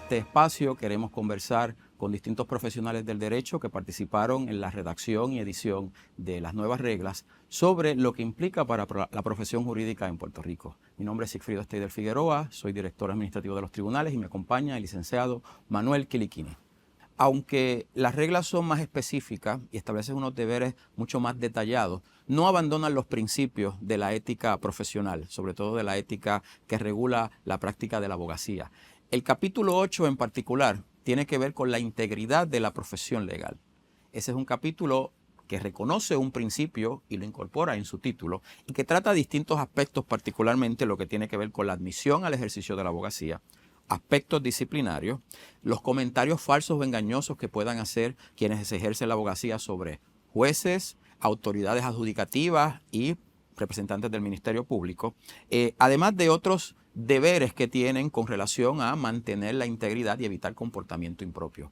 este espacio queremos conversar con distintos profesionales del derecho que participaron en la redacción y edición de las nuevas reglas sobre lo que implica para la profesión jurídica en Puerto Rico. Mi nombre es Sigfrido Esteider Figueroa, soy director administrativo de los tribunales y me acompaña el licenciado Manuel Quiliquini. Aunque las reglas son más específicas y establecen unos deberes mucho más detallados, no abandonan los principios de la ética profesional, sobre todo de la ética que regula la práctica de la abogacía. El capítulo 8 en particular tiene que ver con la integridad de la profesión legal. Ese es un capítulo que reconoce un principio y lo incorpora en su título y que trata distintos aspectos, particularmente lo que tiene que ver con la admisión al ejercicio de la abogacía, aspectos disciplinarios, los comentarios falsos o engañosos que puedan hacer quienes ejercen la abogacía sobre jueces, autoridades adjudicativas y representantes del Ministerio Público, además de otros deberes que tienen con relación a mantener la integridad y evitar comportamiento impropio.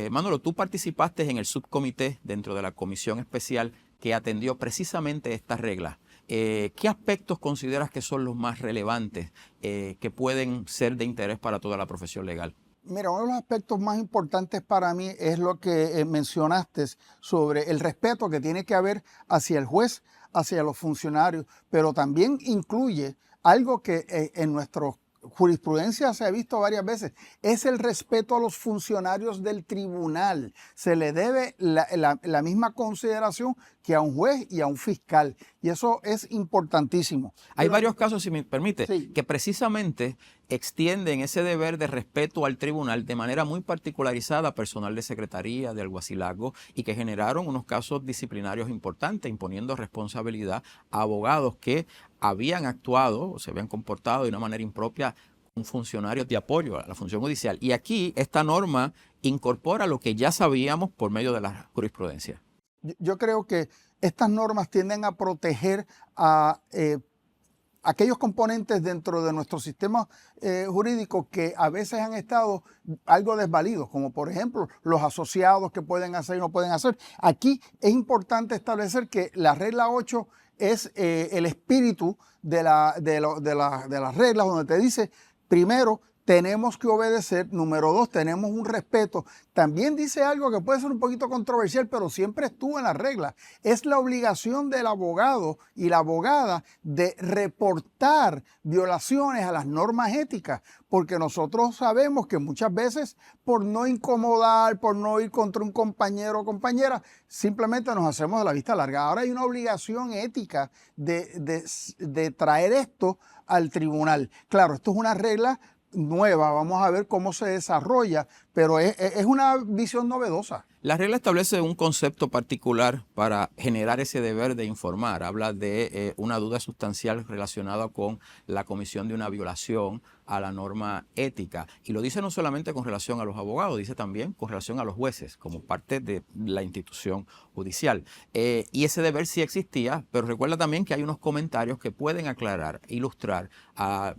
Manolo, tú participaste en el subcomité dentro de la comisión especial que atendió precisamente estas reglas. ¿Qué aspectos consideras que son los más relevantes que pueden ser de interés para toda la profesión legal? Mira, uno de los aspectos más importantes para mí es lo que mencionaste sobre el respeto que tiene que haber hacia el juez, hacia los funcionarios, pero también incluye algo que en nuestra jurisprudencia se ha visto varias veces, es el respeto a los funcionarios del tribunal. Se le debe la misma consideración que a un juez y a un fiscal, y eso es importantísimo. Hay varios casos, si me permite, sí, que precisamente extienden ese deber de respeto al tribunal de manera muy particularizada a personal de secretaría, de alguacilazgo, y que generaron unos casos disciplinarios importantes, imponiendo responsabilidad a abogados que habían actuado o se habían comportado de una manera impropia con funcionarios de apoyo a la función judicial. Y aquí esta norma incorpora lo que ya sabíamos por medio de la jurisprudencia. Yo creo que estas normas tienden a proteger a aquellos componentes dentro de nuestro sistema jurídico que a veces han estado algo desvalidos, como por ejemplo los asociados que pueden hacer y no pueden hacer. Aquí es importante establecer que la regla 8 es el espíritu de las reglas, donde te dice, primero, tenemos que obedecer. Número 2, tenemos un respeto. También dice algo que puede ser un poquito controversial, pero siempre estuvo en las reglas. Es la obligación del abogado y la abogada de reportar violaciones a las normas éticas, porque nosotros sabemos que muchas veces por no incomodar, por no ir contra un compañero o compañera, simplemente nos hacemos de la vista larga. Ahora hay una obligación ética de traer esto al tribunal. Claro, esto es una regla nueva, vamos a ver cómo se desarrolla, pero es una visión novedosa. La regla establece un concepto particular para generar ese deber de informar. Habla de una duda sustancial relacionada con la comisión de una violación a la norma ética. Y lo dice no solamente con relación a los abogados, dice también con relación a los jueces, como parte de la institución judicial. Y ese deber sí existía, pero recuerda también que hay unos comentarios que pueden aclarar, ilustrar a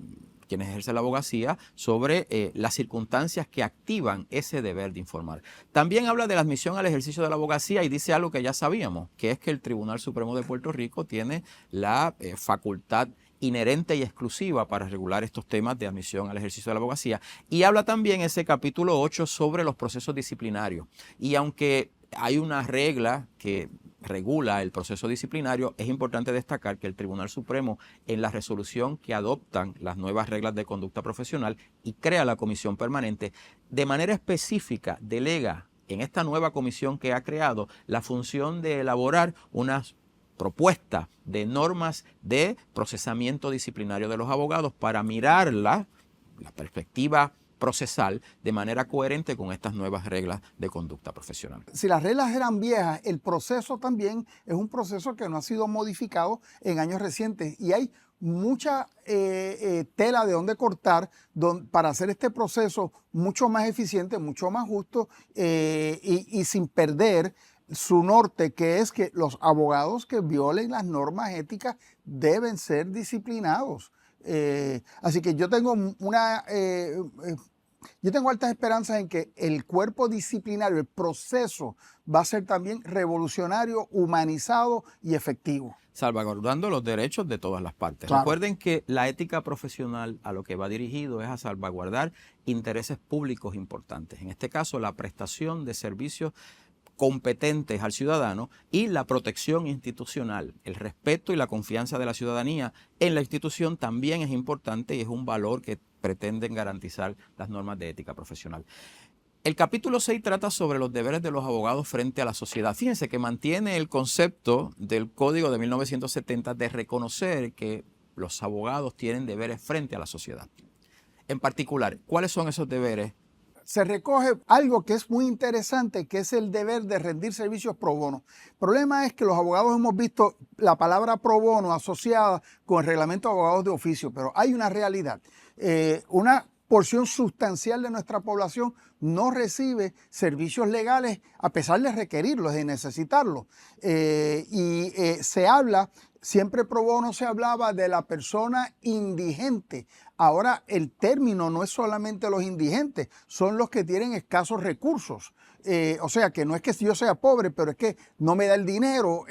quienes ejercen la abogacía sobre las circunstancias que activan ese deber de informar. También habla de la admisión al ejercicio de la abogacía y dice algo que ya sabíamos, que es que el Tribunal Supremo de Puerto Rico tiene la facultad inherente y exclusiva para regular estos temas de admisión al ejercicio de la abogacía. Y habla también ese capítulo 8 sobre los procesos disciplinarios. Y aunque hay una regla que regula el proceso disciplinario, es importante destacar que el Tribunal Supremo, en la resolución que adoptan las nuevas reglas de conducta profesional y crea la comisión permanente, de manera específica delega en esta nueva comisión que ha creado la función de elaborar unas propuestas de normas de procesamiento disciplinario de los abogados para mirar la perspectiva procesal de manera coherente con estas nuevas reglas de conducta profesional. Si las reglas eran viejas, el proceso también es un proceso que no ha sido modificado en años recientes y hay mucha tela de donde cortar para hacer este proceso mucho más eficiente, mucho más justo y sin perder su norte, que es que los abogados que violen las normas éticas deben ser disciplinados. Así que yo tengo una yo tengo altas esperanzas en que el cuerpo disciplinario, el proceso, va a ser también revolucionario, humanizado y efectivo. Salvaguardando los derechos de todas las partes. Claro. Recuerden que la ética profesional a lo que va dirigido es a salvaguardar intereses públicos importantes. En este caso, la prestación de servicios competentes al ciudadano y la protección institucional. El respeto y la confianza de la ciudadanía en la institución también es importante y es un valor que pretenden garantizar las normas de ética profesional. El capítulo 6 trata sobre los deberes de los abogados frente a la sociedad. Fíjense que mantiene el concepto del Código de 1970 de reconocer que los abogados tienen deberes frente a la sociedad. En particular, ¿cuáles son esos deberes? Se recoge algo que es muy interesante, que es el deber de rendir servicios pro bono. El problema es que los abogados hemos visto la palabra pro bono asociada con el reglamento de abogados de oficio, pero hay una realidad. Una porción sustancial de nuestra población no recibe servicios legales a pesar de requerirlos, de necesitarlos. Se habla, siempre pro bono se hablaba de la persona indigente. Ahora el término no es solamente los indigentes, son los que tienen escasos recursos. O sea que no es que yo sea pobre, pero es que no me da el dinero.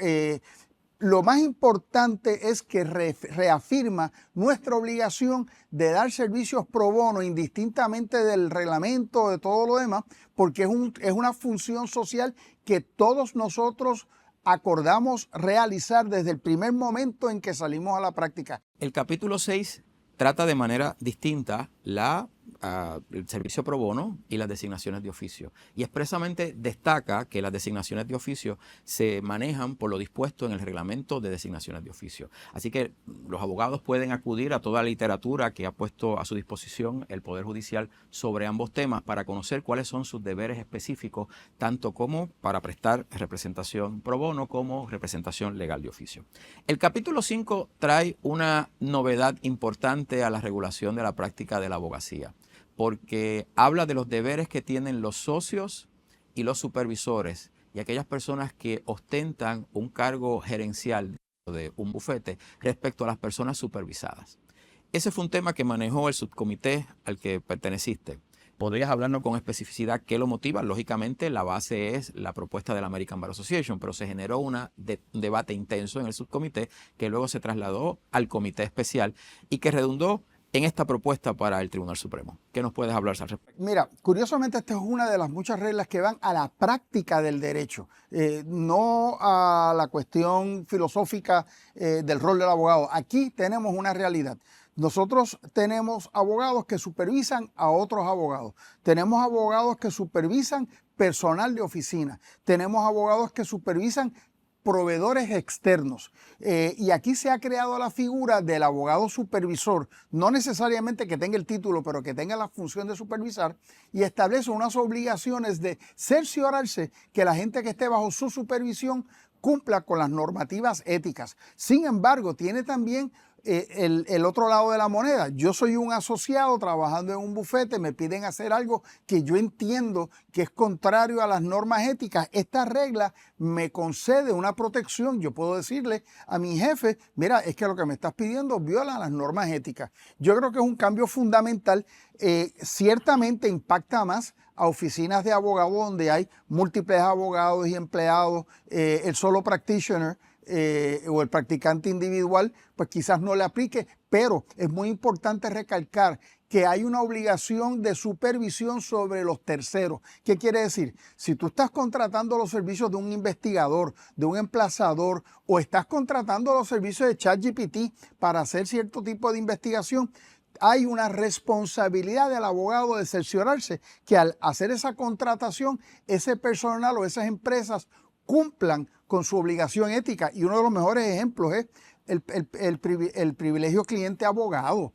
Lo más importante es que reafirma nuestra obligación de dar servicios pro bono, indistintamente del reglamento, de todo lo demás, porque es una función social que todos nosotros acordamos realizar desde el primer momento en que salimos a la práctica. El capítulo 6 trata de manera distinta el servicio pro bono y las designaciones de oficio. Y expresamente destaca que las designaciones de oficio se manejan por lo dispuesto en el reglamento de designaciones de oficio. Así que los abogados pueden acudir a toda la literatura que ha puesto a su disposición el Poder Judicial sobre ambos temas para conocer cuáles son sus deberes específicos, tanto como para prestar representación pro bono como representación legal de oficio. El capítulo 5 trae una novedad importante a la regulación de la práctica de la abogacía, porque habla de los deberes que tienen los socios y los supervisores y aquellas personas que ostentan un cargo gerencial de un bufete respecto a las personas supervisadas. Ese fue un tema que manejó el subcomité al que perteneciste. ¿Podrías hablarnos con especificidad qué lo motiva? Lógicamente, la base es la propuesta de la American Bar Association, pero se generó un debate intenso en el subcomité que luego se trasladó al comité especial y que redundó en esta propuesta para el Tribunal Supremo. ¿Qué nos puedes hablar al respecto? Mira, curiosamente esta es una de las muchas reglas que van a la práctica del derecho, no a la cuestión filosófica del rol del abogado. Aquí tenemos una realidad. Nosotros tenemos abogados que supervisan a otros abogados. Tenemos abogados que supervisan personal de oficina. Tenemos abogados que supervisan proveedores externos. Y aquí se ha creado la figura del abogado supervisor, no necesariamente que tenga el título, pero que tenga la función de supervisar, y establece unas obligaciones de cerciorarse que la gente que esté bajo su supervisión cumpla con las normativas éticas. Sin embargo, tiene también el otro lado de la moneda. Yo soy un asociado trabajando en un bufete, me piden hacer algo que yo entiendo que es contrario a las normas éticas. Esta regla me concede una protección. Yo puedo decirle a mi jefe, mira, es que lo que me estás pidiendo viola las normas éticas. Yo creo que es un cambio fundamental. Ciertamente impacta más a oficinas de abogados donde hay múltiples abogados y empleados, el solo practitioner, o el practicante individual, pues quizás no le aplique, pero es muy importante recalcar que hay una obligación de supervisión sobre los terceros. ¿Qué quiere decir? Si tú estás contratando los servicios de un investigador, de un emplazador, o estás contratando los servicios de ChatGPT para hacer cierto tipo de investigación, hay una responsabilidad del abogado de cerciorarse que al hacer esa contratación, ese personal o esas empresas cumplan con su obligación ética. Y uno de los mejores ejemplos es el privilegio cliente abogado.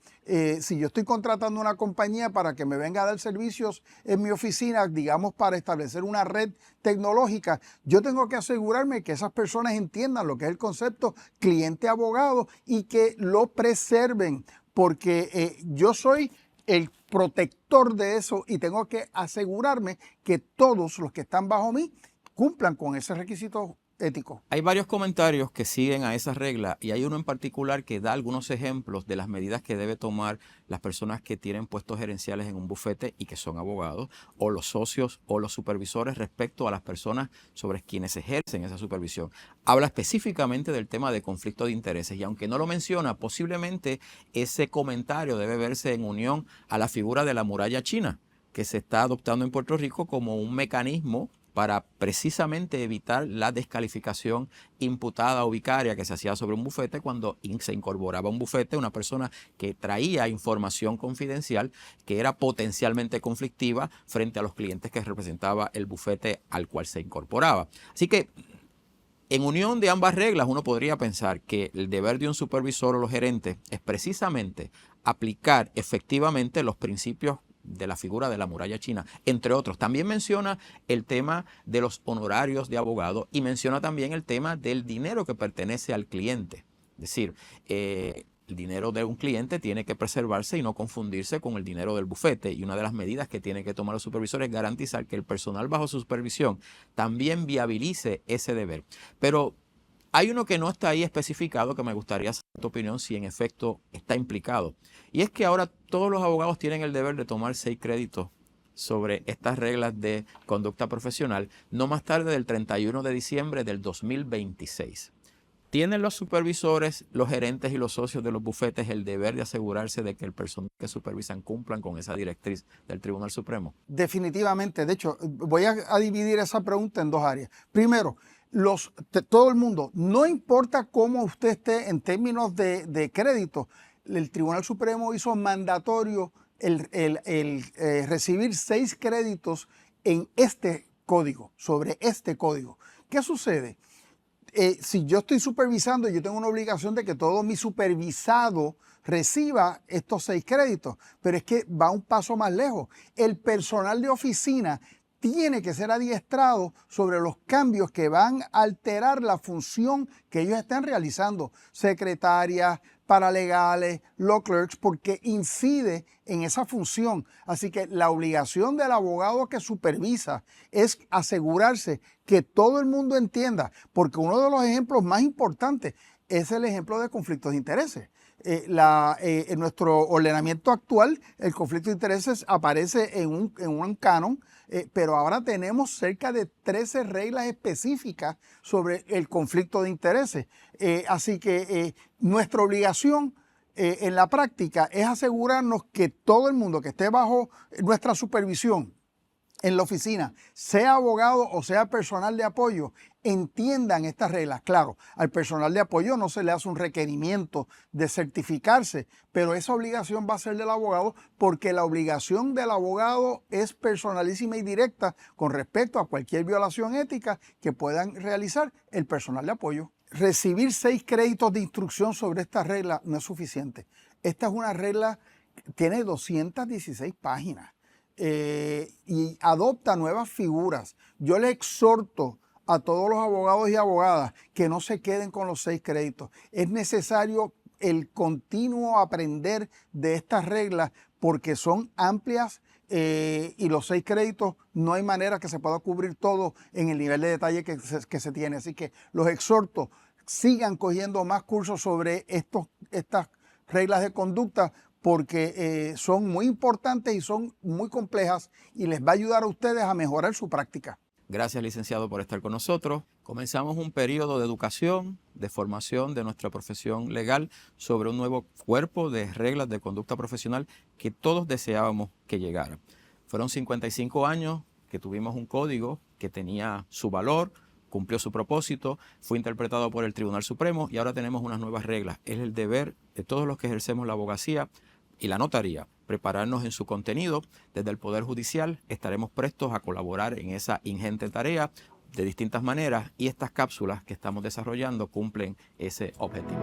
Si yo estoy contratando una compañía para que me venga a dar servicios en mi oficina, digamos para establecer una red tecnológica, yo tengo que asegurarme que esas personas entiendan lo que es el concepto cliente abogado y que lo preserven, porque yo soy el protector de eso y tengo que asegurarme que todos los que están bajo mí cumplan con ese requisito ético. Hay varios comentarios que siguen a esa regla y hay uno en particular que da algunos ejemplos de las medidas que debe tomar las personas que tienen puestos gerenciales en un bufete y que son abogados, o los socios o los supervisores respecto a las personas sobre quienes ejercen esa supervisión. Habla específicamente del tema de conflicto de intereses y aunque no lo menciona, posiblemente ese comentario debe verse en unión a la figura de la muralla china, que se está adoptando en Puerto Rico como un mecanismo para precisamente evitar la descalificación imputada o vicaria que se hacía sobre un bufete cuando se incorporaba a un bufete una persona que traía información confidencial que era potencialmente conflictiva frente a los clientes que representaba el bufete al cual se incorporaba. Así que en unión de ambas reglas, uno podría pensar que el deber de un supervisor o los gerentes es precisamente aplicar efectivamente los principios de la figura de la muralla china, entre otros. También menciona el tema de los honorarios de abogado y menciona también el tema del dinero que pertenece al cliente. Es decir, el dinero de un cliente tiene que preservarse y no confundirse con el dinero del bufete. Y una de las medidas que tienen que tomar los supervisores es garantizar que el personal bajo su supervisión también viabilice ese deber. Pero hay uno que no está ahí especificado que me gustaría saber tu opinión si en efecto está implicado. Y es que ahora todos los abogados tienen el deber de tomar 6 créditos sobre estas reglas de conducta profesional no más tarde del 31 de diciembre del 2026. ¿Tienen los supervisores, los gerentes y los socios de los bufetes el deber de asegurarse de que el personal que supervisan cumplan con esa directriz del Tribunal Supremo? Definitivamente. De hecho, voy a dividir esa pregunta en 2 áreas. Primero, todo el mundo, no importa cómo usted esté en términos de crédito, el Tribunal Supremo hizo mandatorio el recibir 6 créditos en este código, sobre este código. ¿Qué sucede? Si yo estoy supervisando, yo tengo una obligación de que todo mi supervisado reciba estos 6 créditos, pero es que va un paso más lejos. El personal de oficina tiene que ser adiestrado sobre los cambios que van a alterar la función que ellos están realizando, secretarias, paralegales, law clerks, porque incide en esa función. Así que la obligación del abogado que supervisa es asegurarse que todo el mundo entienda, porque uno de los ejemplos más importantes es el ejemplo de conflictos de intereses. En nuestro ordenamiento actual, el conflicto de intereses aparece en un canon, pero ahora tenemos cerca de 13 reglas específicas sobre el conflicto de intereses. Así que nuestra obligación en la práctica es asegurarnos que todo el mundo que esté bajo nuestra supervisión en la oficina, sea abogado o sea personal de apoyo, entiendan estas reglas. Claro, al personal de apoyo no se le hace un requerimiento de certificarse, pero esa obligación va a ser del abogado porque la obligación del abogado es personalísima y directa con respecto a cualquier violación ética que puedan realizar el personal de apoyo. Recibir 6 créditos de instrucción sobre esta regla no es suficiente. Esta es una regla que tiene 216 páginas. Y adopta nuevas figuras. Yo le exhorto a todos los abogados y abogadas que no se queden con los 6 créditos. Es necesario el continuo aprender de estas reglas porque son amplias y los 6 créditos no hay manera que se pueda cubrir todo en el nivel de detalle que se tiene. Así que los exhorto, sigan cogiendo más cursos sobre estas reglas de conducta porque son muy importantes y son muy complejas y les va a ayudar a ustedes a mejorar su práctica. Gracias, licenciado, por estar con nosotros. Comenzamos un periodo de educación, de formación de nuestra profesión legal sobre un nuevo cuerpo de reglas de conducta profesional que todos deseábamos que llegara. Fueron 55 años que tuvimos un código que tenía su valor, cumplió su propósito, fue interpretado por el Tribunal Supremo y ahora tenemos unas nuevas reglas. Es el deber de todos los que ejercemos la abogacía y la notaría prepararnos en su contenido. Desde el Poder Judicial estaremos prestos a colaborar en esa ingente tarea de distintas maneras y estas cápsulas que estamos desarrollando cumplen ese objetivo.